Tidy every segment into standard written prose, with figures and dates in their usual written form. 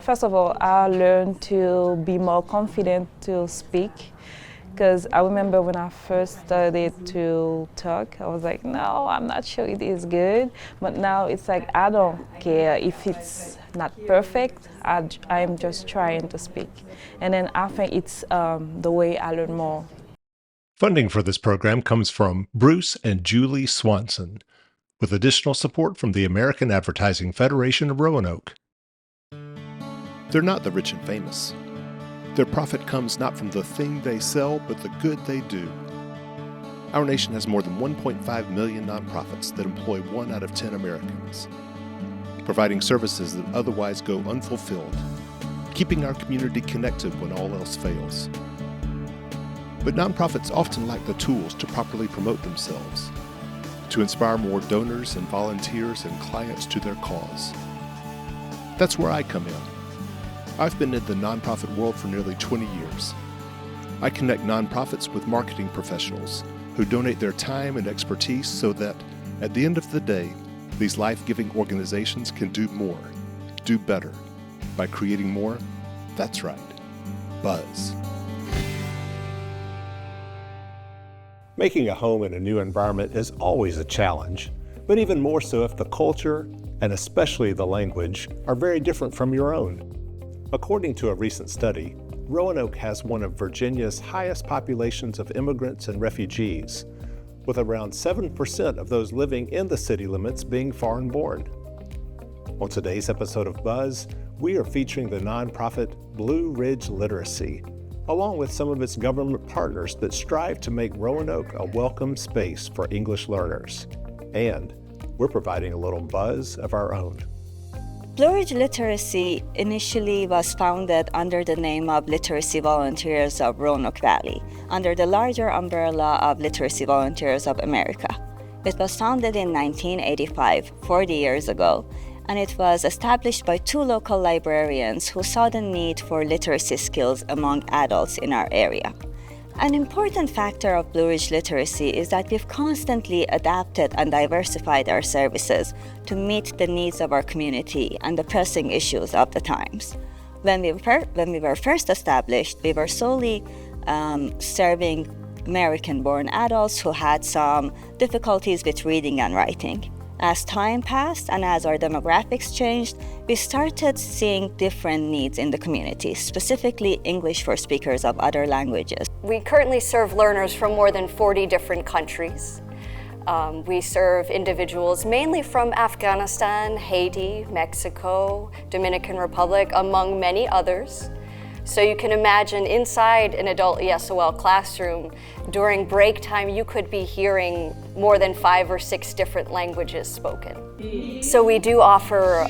First of all, I learned to be more confident to speak, because I remember when I first started to talk, I was like, no, I'm not sure it is good. But now it's like, I don't care if it's not perfect, I'm just trying to speak. And then I think it's the way I learn more. Funding for this program comes from Bruce and Julie Swanson, with additional support from the American Advertising Federation of Roanoke. They're not the rich and famous. Their profit comes not from the thing they sell, but the good they do. Our nation has more than 1.5 million nonprofits that employ 1 out of 10 Americans, providing services that otherwise go unfulfilled, keeping our community connected when all else fails. But nonprofits often lack the tools to properly promote themselves, to inspire more donors and volunteers and clients to their cause. That's where I come in. I've been in the nonprofit world for nearly 20 years. I connect nonprofits with marketing professionals who donate their time and expertise so that, at the end of the day, these life-giving organizations can do more, do better, by creating more, that's right, buzz. Making a home in a new environment is always a challenge, but even more so if the culture, and especially the language, are very different from your own. According to a recent study, Roanoke has one of Virginia's highest populations of immigrants and refugees, with around 7% of those living in the city limits being foreign-born. On today's episode of Buzz, we are featuring the nonprofit Blue Ridge Literacy, along with some of its government partners that strive to make Roanoke a welcome space for English learners. And we're providing a little buzz of our own. Blue Ridge Literacy initially was founded under the name of Literacy Volunteers of Roanoke Valley, under the larger umbrella of Literacy Volunteers of America. It was founded in 1985, 40 years ago, and it was established by 2 local librarians who saw the need for literacy skills among adults in our area. An important factor of Blue Ridge Literacy is that we've constantly adapted and diversified our services to meet the needs of our community and the pressing issues of the times. When we were first established, we were solely serving American-born adults who had some difficulties with reading and writing. As time passed and as our demographics changed, we started seeing different needs in the community, specifically English for speakers of other languages. We currently serve learners from more than 40 different countries. We serve individuals mainly from Afghanistan, Haiti, Mexico, Dominican Republic, among many others. So you can imagine inside an adult ESOL classroom, during break time, you could be hearing more than 5 or 6 different languages spoken. So we do offer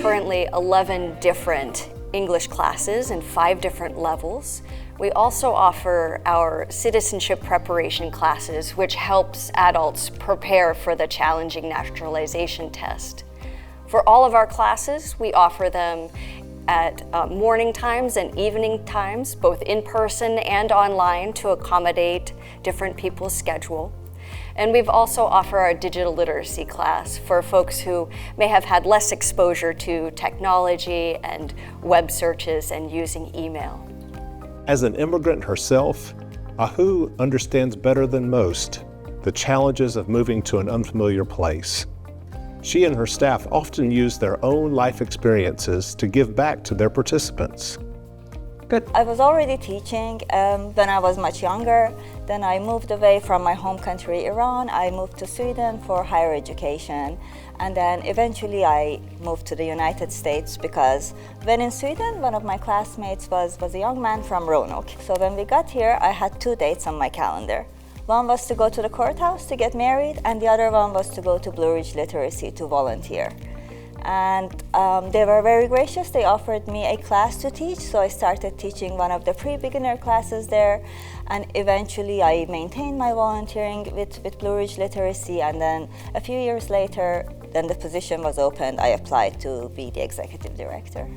currently 11 different English classes in 5 different levels. We also offer our citizenship preparation classes, which helps adults prepare for the challenging naturalization test. For all of our classes, we offer them at morning times and evening times, both in person and online, to accommodate different people's schedule. And we've also offered our digital literacy class for folks who may have had less exposure to technology and web searches and using email. As an immigrant herself, Ahu understands better than most the challenges of moving to an unfamiliar place. She and her staff often use their own life experiences to give back to their participants. Good. I was already teaching when I was much younger. Then I moved away from my home country, Iran. I moved to Sweden for higher education. And then eventually I moved to the United States because when in Sweden, one of my classmates was a young man from Roanoke. So when we got here, I had 2 dates on my calendar. One was to go to the courthouse to get married, and the other one was to go to Blue Ridge Literacy to volunteer. And they were very gracious. They offered me a class to teach, so I started teaching one of the pre-beginner classes there. And eventually I maintained my volunteering with Blue Ridge Literacy, and then a few years later, then the position was opened. I applied to be the executive director.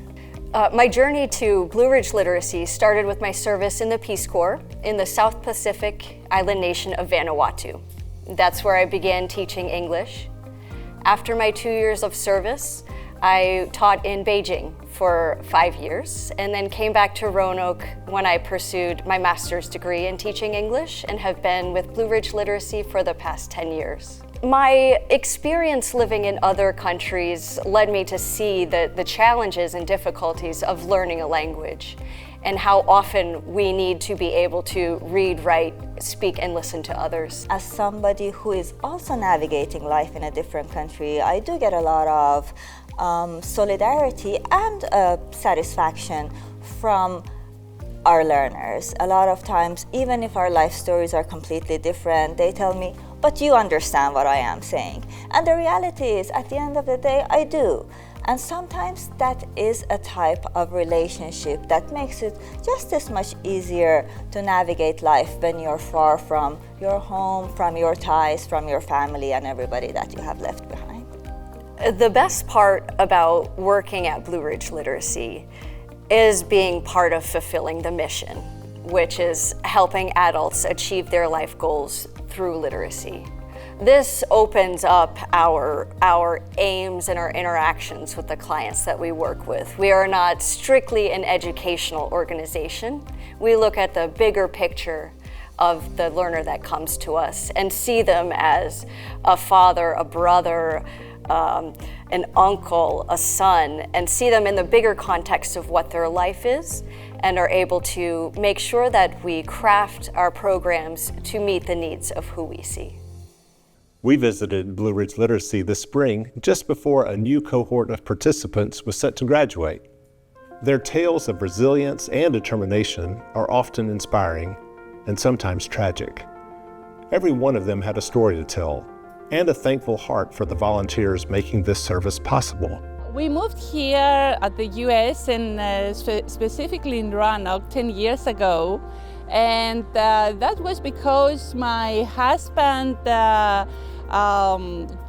My journey to Blue Ridge Literacy started with my service in the Peace Corps in the South Pacific island nation of Vanuatu. That's where I began teaching English. After my 2 years of service, I taught in Beijing for 5 years and then came back to Roanoke when I pursued my master's degree in teaching English and have been with Blue Ridge Literacy for the past 10 years. My experience living in other countries led me to see the challenges and difficulties of learning a language and how often we need to be able to read, write, speak, and listen to others. As somebody who is also navigating life in a different country, I do get a lot of solidarity and satisfaction from our learners. A lot of times, even if our life stories are completely different, they tell me, but you understand what I am saying. And the reality is, at the end of the day, I do. And sometimes that is a type of relationship that makes it just as much easier to navigate life when you're far from your home, from your ties, from your family, and everybody that you have left behind. The best part about working at Blue Ridge Literacy is being part of fulfilling the mission, which is helping adults achieve their life goals through literacy. This opens up our aims and our interactions with the clients that we work with. We are not strictly an educational organization. We look at the bigger picture of the learner that comes to us and see them as a father, a brother, an uncle, a son, and see them in the bigger context of what their life is, and are able to make sure that we craft our programs to meet the needs of who we see. We visited Blue Ridge Literacy this spring just before a new cohort of participants was set to graduate. Their tales of resilience and determination are often inspiring and sometimes tragic. Every one of them had a story to tell and a thankful heart for the volunteers making this service possible. We moved here at the US and specifically in Roanoke 10 years ago. And that was because my husband's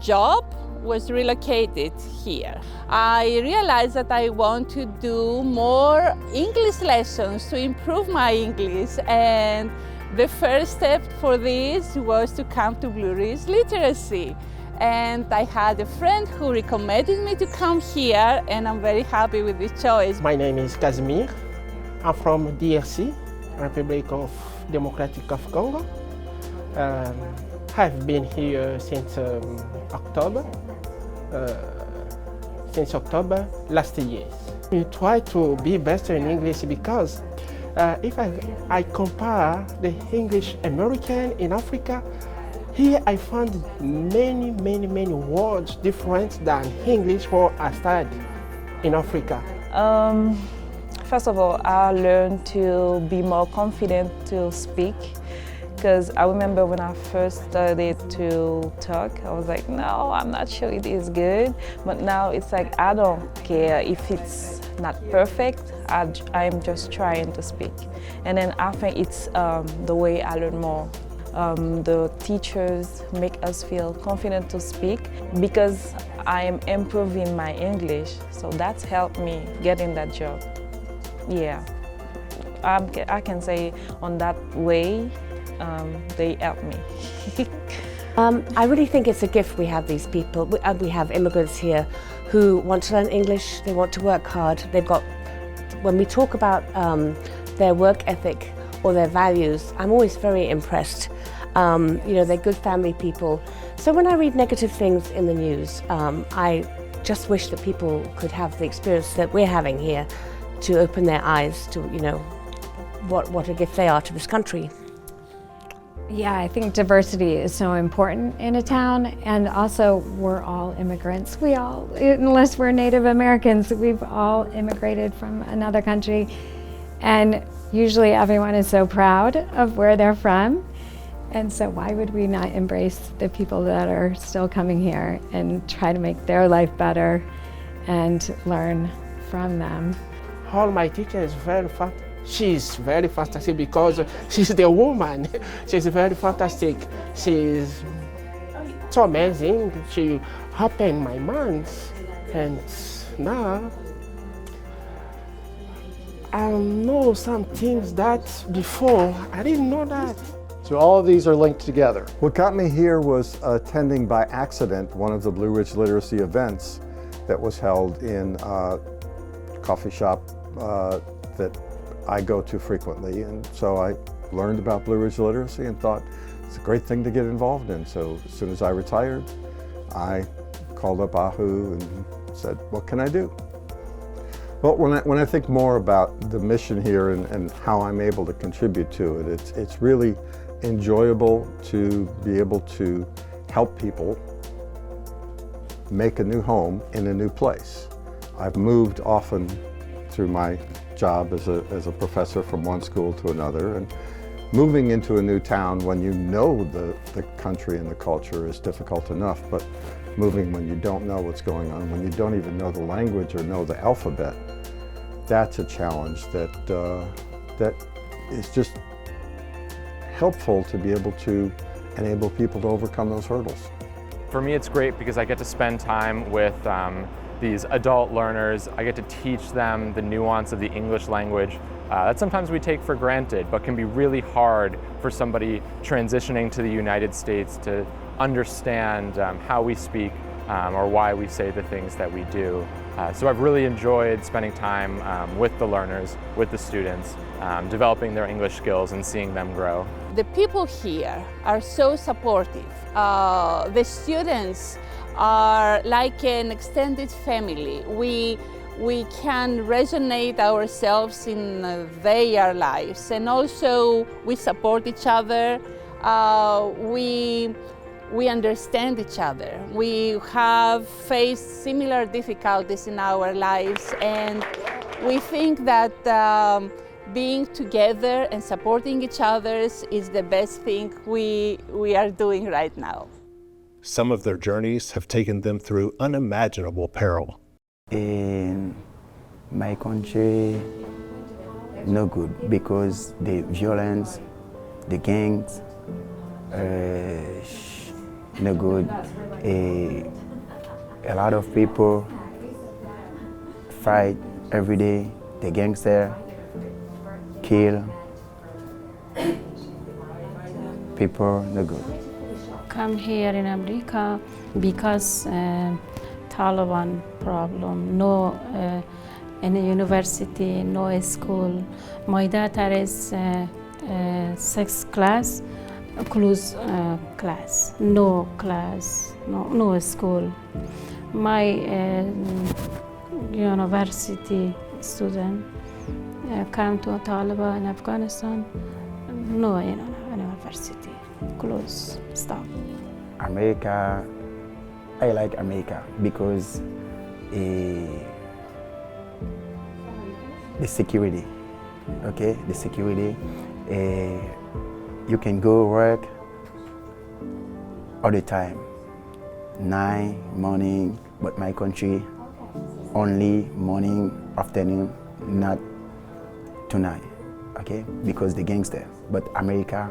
job was relocated here. I realized that I want to do more English lessons to improve my English, and the first step for this was to come to Blue Ridge Literacy. And I had a friend who recommended me to come here, and I'm very happy with this choice. My name is Casimir. I'm from DRC, Republic of Democratic of Congo. I've been here since October last year. We try to be better in English because if I compare the English American in Africa, here I found many words different than English where I studied in Africa. First of all, I learned to be more confident to speak, because I remember when I first started to talk, I was like, no, I'm not sure it is good. But now it's like, I don't care if it's not perfect, I'm just trying to speak. And then I think it's the way I learn more. The teachers make us feel confident to speak because I'm improving my English. So that's helped me getting that job. Yeah, I can say on that way, they help me. I really think it's a gift we have these people. We have immigrants here who want to learn English, they want to work hard. They've got, when we talk about their work ethic or their values, I'm always very impressed. They're good family people. So when I read negative things in the news, I just wish that people could have the experience that we're having here, to open their eyes to, what a gift they are to this country. Yeah, I think diversity is so important in a town, and also we're all immigrants. We all, unless we're Native Americans, we've all immigrated from another country, and usually everyone is so proud of where they're from, and so why would we not embrace the people that are still coming here and try to make their life better and learn from them. All my teacher is she's very fantastic because she's the woman. She's very fantastic. She's so amazing. She opened my mind, and now I know some things that before I didn't know that. So all of these are linked together. What got me here was attending by accident one of the Blue Ridge Literacy events that was held in coffee shop that I go to frequently, and so I learned about Blue Ridge literacy and thought it's a great thing to get involved in. So as soon as I retired, I called up Ahu and said, what can I do? Well, when I think more about the mission here and how I'm able to contribute to it, it's really enjoyable to be able to help people make a new home in a new place. I've moved often through my job as a professor from one school to another, and moving into a new town when you know the country and the culture is difficult enough, but moving when you don't know what's going on, when you don't even know the language or know the alphabet, that's a challenge that is just helpful to be able to enable people to overcome those hurdles. For me, it's great because I get to spend time with these adult learners. I get to teach them the nuance of the English language that sometimes we take for granted, but can be really hard for somebody transitioning to the United States to understand how we speak or why we say the things that we do. So I've really enjoyed spending time with the learners, with the students, developing their English skills and seeing them grow. The people here are so supportive. The students are like an extended family. We can resonate ourselves in their lives, and also we support each other. We understand each other. We have faced similar difficulties in our lives, and we think that being together and supporting each other is the best thing we are doing right now. Some of their journeys have taken them through unimaginable peril. In my country, no good, because the violence, the gangs, no good. A lot of people fight every day. The gangster kill people, no good. Come here in America because Taliban problem, no any university, no school. My daughter is 6th class, close class, no class, no school. My university student come to Taliban in Afghanistan, no university, close, stop. America, I like America because the security, okay, the security. You can go work all the time, 9 morning, but my country only morning, afternoon, not tonight, okay, because the gangster. But America,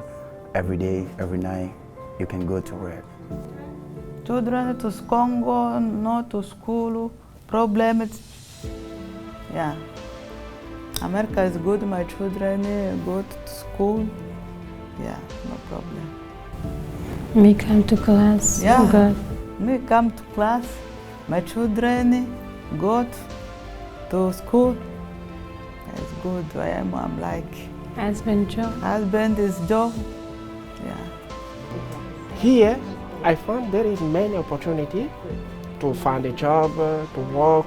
every day, every night, you can go to work. Children to Congo, not to school, problems, yeah. America is good, my children go to school, yeah, no problem. Me come to class, yeah. Good. Me come to class, my children go to school, it's good, I'm like. Husband job. Husband is job, yeah. Here, I found there is many opportunity to find a job, to work.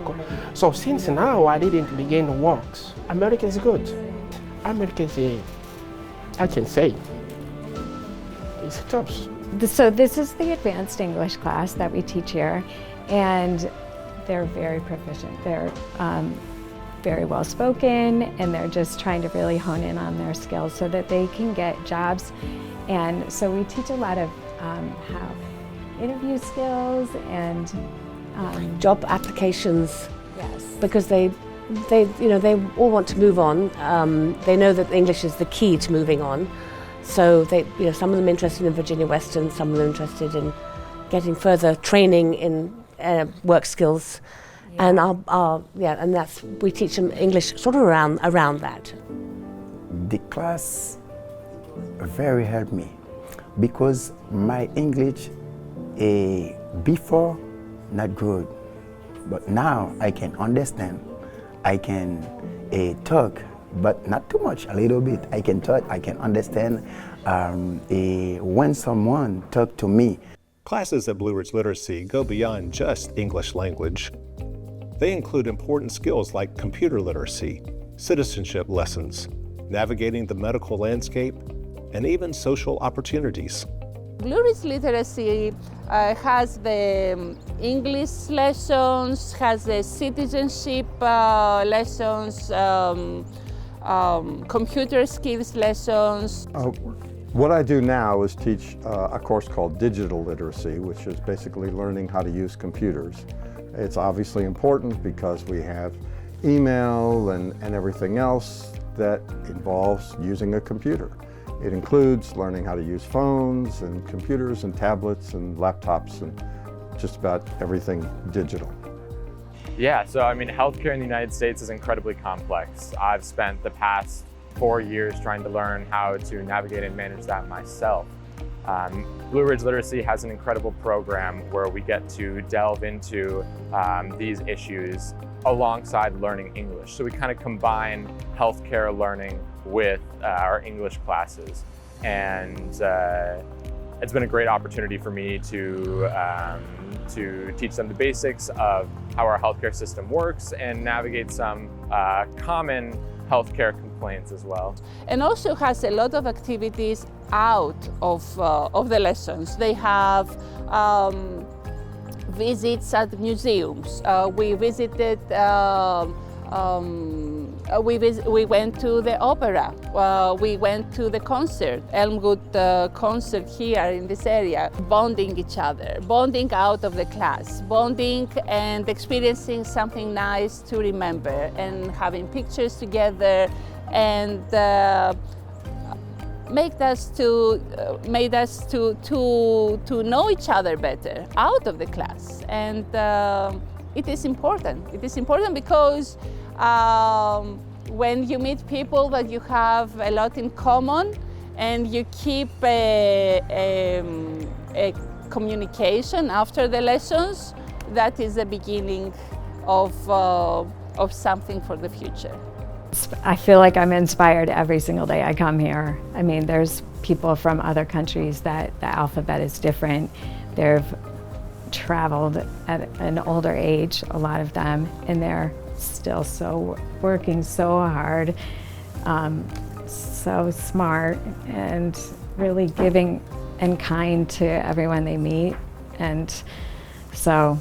So since now I didn't begin to work, America is good. America is, I can say, it's tough. So this is the advanced English class that we teach here, and they're very proficient. They're very well spoken, and they're just trying to really hone in on their skills so that they can get jobs. And so we teach a lot of how interview skills and job applications. Yes. Because they all want to move on. They know that English is the key to moving on. So some of them interested in Virginia Western, some of them interested in getting further training in work skills. Yeah. And we teach them English sort of around that. The class very helped me because my English before not good, but now I can understand. I can talk, but not too much, a little bit. I can talk, I can understand when someone talk to me. Classes at Blue Ridge Literacy go beyond just English language. They include important skills like computer literacy, citizenship lessons, navigating the medical landscape, and even social opportunities. Blue Ridge Literacy has the English lessons, has the citizenship lessons, computer skills lessons. What I do now is teach a course called digital literacy, which is basically learning how to use computers. It's obviously important because we have email and everything else that involves using a computer. It includes learning how to use phones and computers and tablets and laptops and just about everything digital. Yeah, so I mean, healthcare in the United States is incredibly complex. I've spent the past 4 years trying to learn how to navigate and manage that myself. Blue Ridge Literacy has an incredible program where we get to delve into these issues alongside learning English. So we kind of combine healthcare learning with our English classes. And it's been a great opportunity for me to teach them the basics of how our healthcare system works and navigate some common healthcare complaints as well. And also has a lot of activities out of the lessons. They have visits at museums. We visited, we went to the opera. We went to the concert, Elmwood concert here in this area, bonding each other, bonding out of the class, bonding and experiencing something nice to remember and having pictures together and made us to know each other better out of the class. And it is important. It is important because when you meet people that you have a lot in common and you keep a communication after the lessons, that is the beginning of something for the future. I feel like I'm inspired every single day I come here. I mean, there's people from other countries that the alphabet is different. They've traveled at an older age, a lot of them, and they're still working so hard, so smart, and really giving and kind to everyone they meet. And so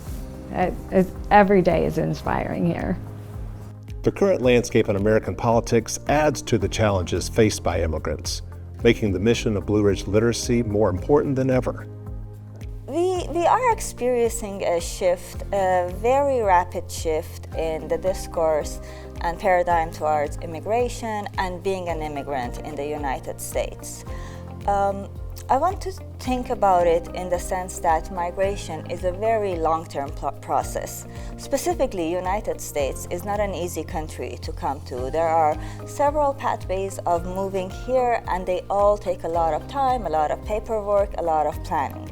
every day is inspiring here. The current landscape in American politics adds to the challenges faced by immigrants, making the mission of Blue Ridge Literacy more important than ever. We are experiencing a shift, a very rapid shift in the discourse and paradigm towards immigration and being an immigrant in the United States. I want to think about it in the sense that migration is a very long-term process. Specifically, United States is not an easy country to come to. There are several pathways of moving here, and they all take a lot of time, a lot of paperwork, a lot of planning.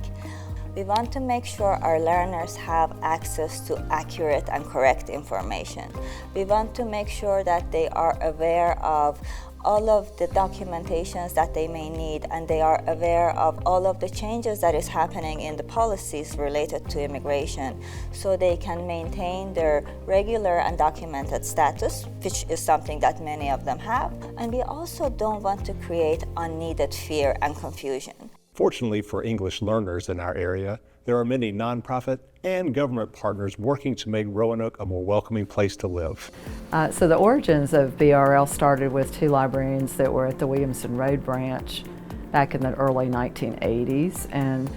We want to make sure our learners have access to accurate and correct information. We want to make sure that they are aware of all of the documentations that they may need, and they are aware of all of the changes that is happening in the policies related to immigration, so they can maintain their regular and documented status, which is something that many of them have. And we also don't want to create unneeded fear and confusion. Fortunately for English learners in our area, there are many nonprofit and government partners working to make Roanoke a more welcoming place to live. So the origins of BRL started with two librarians that were at the Williamson Road branch back in the early 1980s, and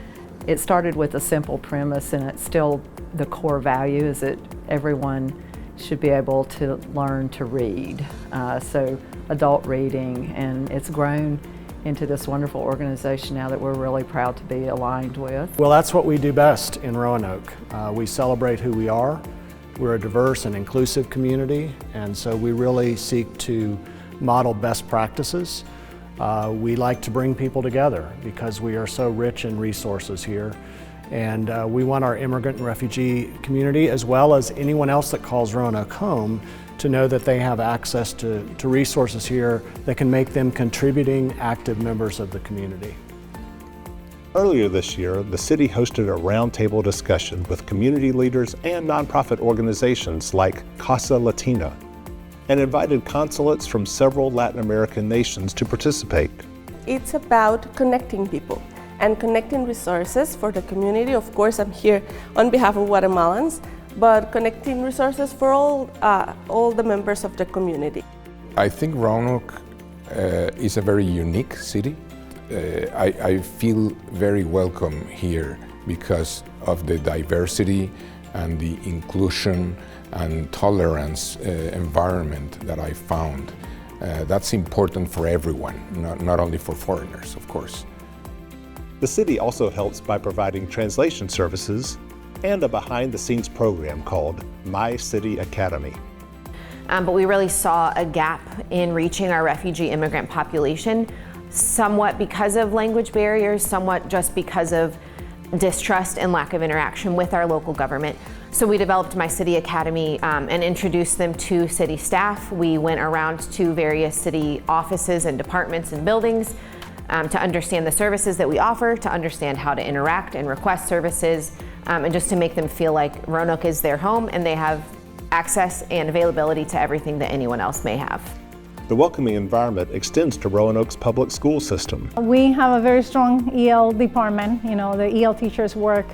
it started with a simple premise, and it's still the core value is that everyone should be able to learn to read. So adult reading, and it's grown into this wonderful organization now that we're really proud to be aligned with. Well, that's what we do best in Roanoke. We celebrate who we are. We're a diverse and inclusive community, and so we really seek to model best practices. We like to bring people together because we are so rich in resources here. And we want our immigrant and refugee community, as well as anyone else that calls Roanoke home, to know that they have access to resources here that can make them contributing, active members of the community. Earlier this year, the city hosted a roundtable discussion with community leaders and nonprofit organizations like Casa Latina, and invited consulates from several Latin American nations to participate. It's about connecting people and connecting resources for the community. Of course, I'm here on behalf of Guatemalans, but connecting resources for all the members of the community. I think Roanoke is a very unique city. I feel very welcome here because of the diversity and the inclusion and tolerance environment that I found. That's important for everyone, not only for foreigners, of course. The city also helps by providing translation services and a behind-the-scenes program called My City Academy. But we really saw a gap in reaching our refugee immigrant population, somewhat because of language barriers, somewhat just because of distrust and lack of interaction with our local government. So we developed My City Academy and introduced them to city staff. We went around to various city offices and departments and buildings to understand the services that we offer, to understand how to interact and request services, and just to make them feel like Roanoke is their home and they have access and availability to everything that anyone else may have. The welcoming environment extends to Roanoke's public school system. We have a very strong EL department. You know, the EL teachers work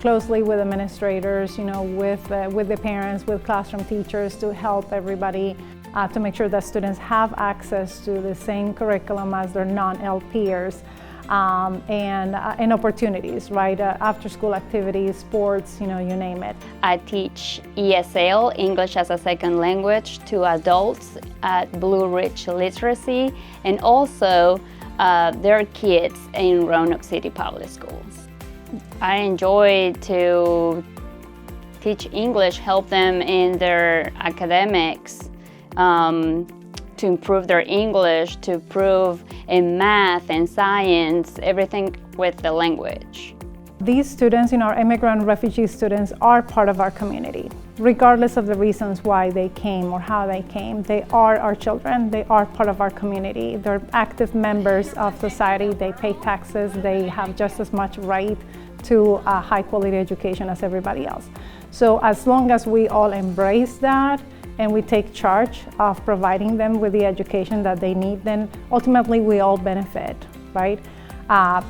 closely with administrators, you know, with the parents, with classroom teachers to help everybody to make sure that students have access to the same curriculum as their non-EL peers. And opportunities, right? After school activities, sports, you know, you name it. I teach ESL, English as a Second Language, to adults at Blue Ridge Literacy, and also their kids in Roanoke City Public Schools. I enjoy to teach English, help them in their academics, to improve their English, to improve in math and science, everything with the language. These students, you know, our immigrant refugee students, are part of our community. Regardless of the reasons why they came or how they came, they are our children, they are part of our community. They're active members of society, they pay taxes, they have just as much right to a high quality education as everybody else. So as long as we all embrace that, and we take charge of providing them with the education that they need, then ultimately we all benefit, right?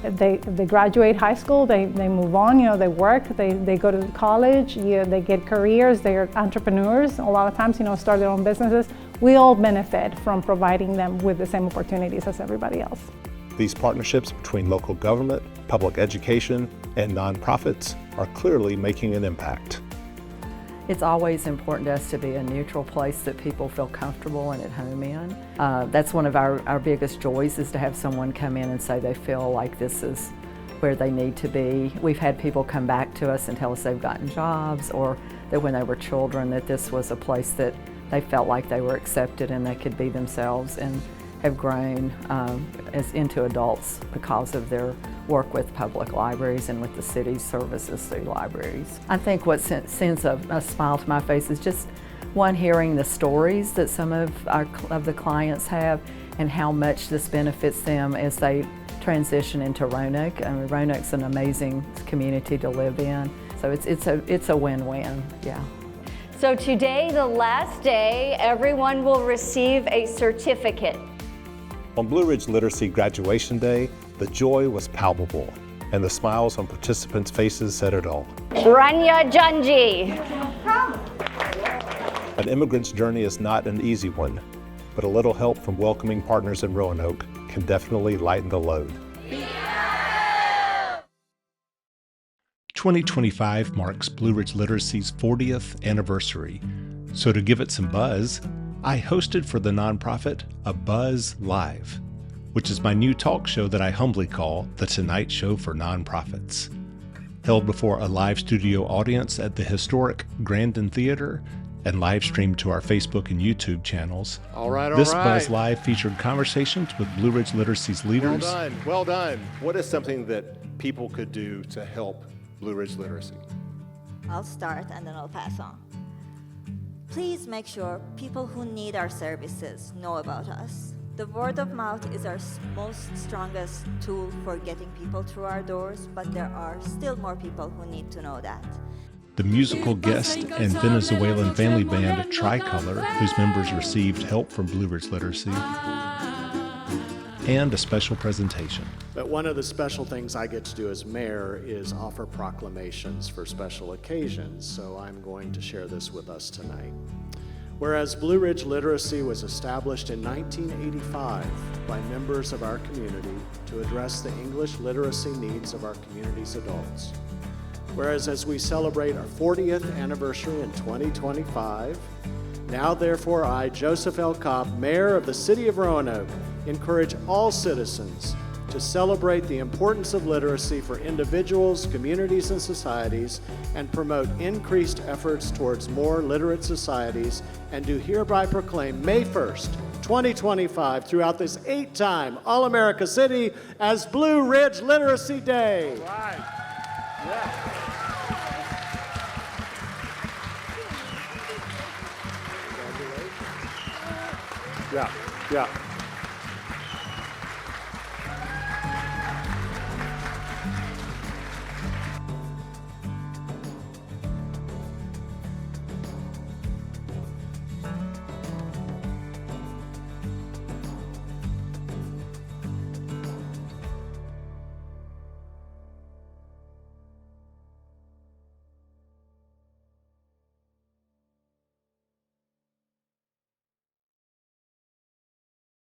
They graduate high school, they move on, you know, they work, they go to college, they get careers, they're entrepreneurs, a lot of times, you know, start their own businesses. We all benefit from providing them with the same opportunities as everybody else. These partnerships between local government, public education, and nonprofits are clearly making an impact. It's always important to us to be a neutral place that people feel comfortable and at home in. That's one of our biggest joys, is to have someone come in and say they feel like this is where they need to be. We've had people come back to us and tell us they've gotten jobs, or that when they were children that this was a place that they felt like they were accepted and they could be themselves, and have grown as into adults because of their work with public libraries and with the city's services through libraries. I think what sends a smile to my face is just, one, hearing the stories that some of the clients have and how much this benefits them as they transition into Roanoke. I mean, Roanoke's an amazing community to live in, so it's a win-win, yeah. So today, the last day, everyone will receive a certificate. On Blue Ridge Literacy Graduation Day, the joy was palpable, and the smiles on participants' faces said it all. Rania Janji. An immigrant's journey is not an easy one, but a little help from welcoming partners in Roanoke can definitely lighten the load. 2025 marks Blue Ridge Literacy's 40th anniversary, so to give it some buzz, I hosted for the nonprofit A Buzz Live, which is my new talk show that I humbly call The Tonight Show for Nonprofits. Held before a live studio audience at the historic Grandin Theater and live streamed to our Facebook and YouTube channels. This Buzz Live featured conversations with Blue Ridge Literacy's leaders. Well done, well done. What is something that people could do to help Blue Ridge Literacy? I'll start and then I'll pass on. Please make sure people who need our services know about us. The word of mouth is our most strongest tool for getting people through our doors, but there are still more people who need to know that. The musical guest and Venezuelan family band Tricolor, whose members received help from Blue Ridge Literacy, and a special presentation. But one of the special things I get to do as mayor is offer proclamations for special occasions, so I'm going to share this with us tonight. Whereas Blue Ridge Literacy was established in 1985 by members of our community to address the English literacy needs of our community's adults. Whereas as we celebrate our 40th anniversary in 2025, now therefore I, Joseph L. Cobb, Mayor of the City of Roanoke, encourage all citizens to celebrate the importance of literacy for individuals, communities, and societies, and promote increased efforts towards more literate societies, and do hereby proclaim May 1st, 2025 throughout this 8-time All-America City as Blue Ridge Literacy Day. All right. Yeah. Yeah, yeah.